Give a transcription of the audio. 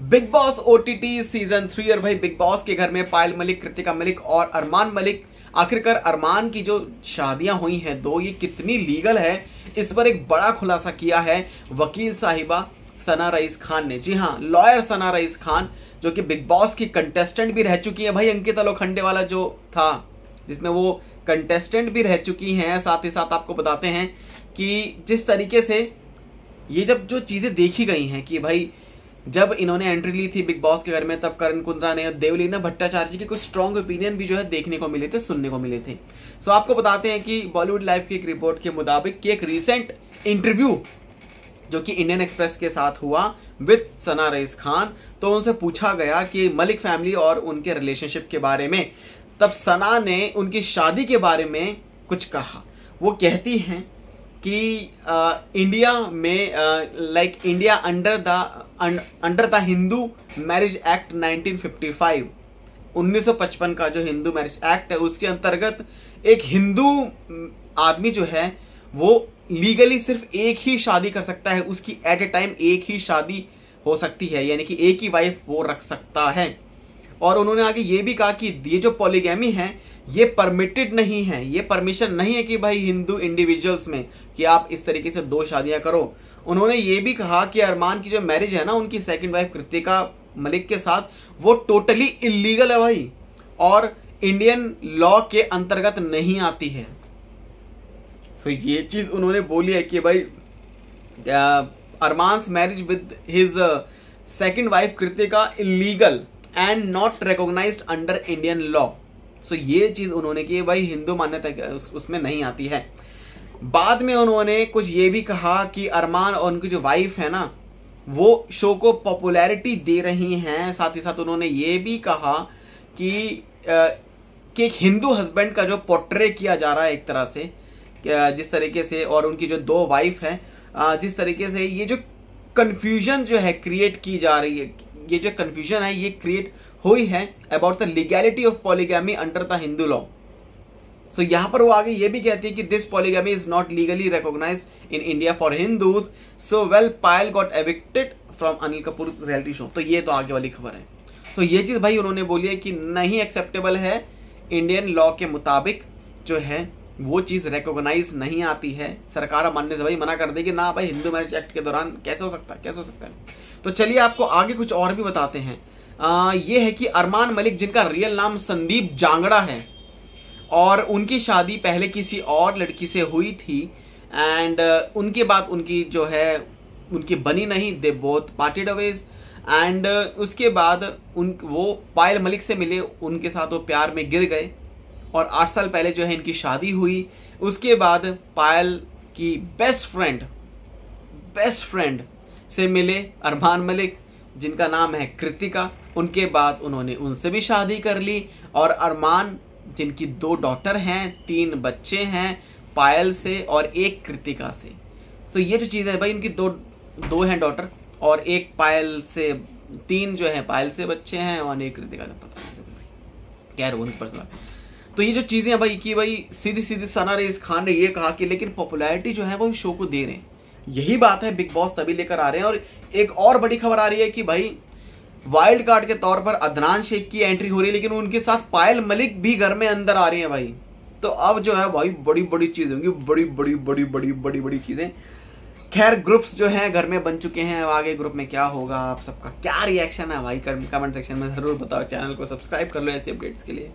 Big boss OTT season 3 और भाई big boss के घर में पायल मलिक, कृतिका मलिक और अरमान मलिक, आखिरकार अरमान की जो शादियां हुई हैं दो, ये कितनी लीगल है, इस पर एक बड़ा खुलासा किया है वकील साहिबा सना रईस खान ने। जी हाँ, लॉयर सना रईस खान, जो कि बिग बॉस की कंटेस्टेंट भी रह चुकी है। भाई अंकिता लोखंडे वाला जो था जिसमें वो कंटेस्टेंट भी रह चुकी हैं। साथ ही साथ आपको बताते हैं कि जिस तरीके से ये जब जो चीजें देखी गई हैं कि भाई जब इन्होंने एंट्री ली थी बिग बॉस के घर में, तब करण कुंद्रा ने, देवलीना भट्टाचार्य जी के कुछ स्ट्रॉन्ग ओपिनियन भी जो है देखने को मिले थे, सुनने को मिले थे। सो आपको बताते हैं कि बॉलीवुड लाइव की एक रिपोर्ट के मुताबिक कि एक रीसेंट इंटरव्यू जो कि इंडियन एक्सप्रेस के साथ हुआ विद सना रईस खान, तो उनसे पूछा गया कि मलिक फैमिली और उनके रिलेशनशिप के बारे में। तब सना ने उनकी शादी के बारे में कुछ कहा। वो कहती हैं कि इंडिया में like India under the Hindu marriage act 1955, 1955 का जो हिंदू मैरिज एक्ट है उसके अंतर्गत एक हिंदू आदमी जो है वो लीगली सिर्फ एक ही शादी कर सकता है, उसकी एट ए टाइम एक ही शादी हो सकती है, यानी कि एक ही वाइफ वो रख सकता है। और उन्होंने आगे ये भी कहा कि ये जो पॉलीगैमी है ये परमिटेड नहीं है, ये परमिशन नहीं है कि भाई हिंदू इंडिविजुअल्स में कि आप इस तरीके से दो शादियां करो। उन्होंने ये भी कहा कि अरमान की जो मैरिज है ना उनकी सेकंड वाइफ कृतिका मलिक के साथ, वो टोटली इलीगल है भाई, और इंडियन लॉ के अंतर्गत नहीं आती है। सो ये चीज उन्होंने बोली है कि भाई Armaan's marriage with his second wife Kritika illegal and not recognised under Indian law. So ये चीज उन्होंने की भाई हिंदू मान्यता उसमें नहीं आती है। बाद में उन्होंने कुछ ये भी कहा कि अरमान और उनकी जो वाइफ है ना वो शो को पॉपुलैरिटी दे रही हैं। साथ ही साथ उन्होंने ये भी कहा कि एक हिंदू हस्बैंड का जो पोर्ट्रे किया जा रहा है एक तरह से, जिस तरीके से, और उनकी जो दो वाइफ है, जिस तरीके से ये जो कंफ्यूजन जो है क्रिएट की जा रही है, ये जो कंफ्यूजन है ये क्रिएट हुई है about the legality of polygamy under the Hindu law. So यहां पर वो आगे ये भी कहती है कि this polygamy is not legally recognised in India for Hindus, so well Payal got evicted from Anil Kapoor reality show. तो ये तो आगे वाली खबर है। सो ये चीज भाई उन्होंने बोली है कि नहीं एक्सेप्टेबल है, इंडियन लॉ के मुताबिक जो है वो चीज रिकॉग्नाइज नहीं आती है। सरकार मानने से भाई मना कर देगी ना भाई, हिंदू मैरिज एक्ट के दौरान कैसे हो सकता है, कैसे हो सकता है। तो चलिए आपको आगे कुछ और भी बताते हैं। ये है कि अरमान मलिक, जिनका रियल नाम संदीप जांगड़ा है, और उनकी शादी पहले किसी और लड़की से हुई थी, एंड उनके बाद उनकी जो है उनकी बनी नहीं, they both parted Awez. And उसके बाद वो पायल मलिक से मिले, उनके साथ वो प्यार में गिर गए, और 8 साल पहले जो है इनकी शादी हुई। उसके बाद पायल की बेस्ट फ्रेंड से मिले अरमान मलिक, जिनका नाम है कृतिका। उनके बाद उन्होंने उनसे भी शादी कर ली, और अरमान जिनकी 2 डॉटर हैं, 3 बच्चे हैं, पायल से और एक कृतिका से। सो ये जो चीज़ है भाई, इनकी दो हैं डॉटर और एक पायल से, 3 जो है पायल से बच्चे हैं और एक कृतिका से, पता नहीं क्या उनकी पर्सनल। तो ये जो चीज़ें भाई कि भाई सीधी सीधी सना रईस खान ने ये कहा कि लेकिन पॉपुलैरिटी जो है वो शो को दे रहे हैं। यही बात है बिग बॉस तभी लेकर आ रहे हैं। और एक और बड़ी खबर आ रही है कि भाई वाइल्ड कार्ड के तौर पर अदनान शेख की एंट्री हो रही है, लेकिन उनके साथ पायल मलिक भी घर में अंदर आ रही है भाई। तो अब जो है भाई बड़ी बड़ी चीजें होंगी, बड़ी चीजें। खैर ग्रुप्स जो हैं घर में बन चुके हैं, आगे ग्रुप में क्या होगा, आप सबका क्या रिएक्शन है भाई कमेंट सेक्शन में जरूर बताओ। चैनल को सब्सक्राइब कर लो ऐसे अपडेट्स के लिए।